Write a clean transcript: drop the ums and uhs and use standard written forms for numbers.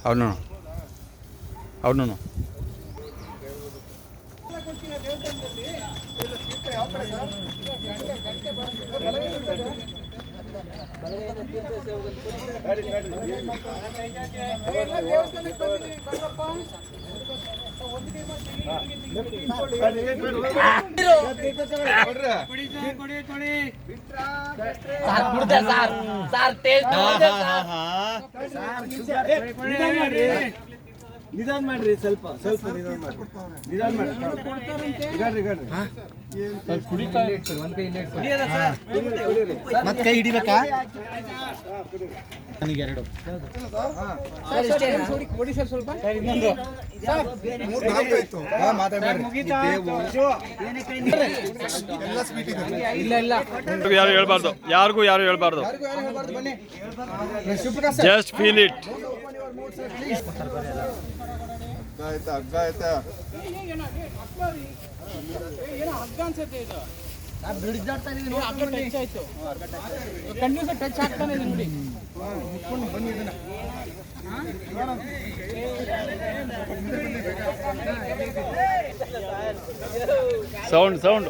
అవును అవును ನಿಧಾನ ಮಾಡ್ರಿ, ಸ್ವಲ್ಪ ನಿಧಾನ ಮಾಡಿ. ಮತ್ತೆ ಕೈ ಹಿಡಿಬೇಕಾ? ನನಗೆರಡು ಯಾರು ಹೇಳ್ಬಾರ್ದು, ಯಾರಿಗೂ ಯಾರು ಹೇಳ್ಬಾರ್ದು. Just feel it. ಸೌಂಡ್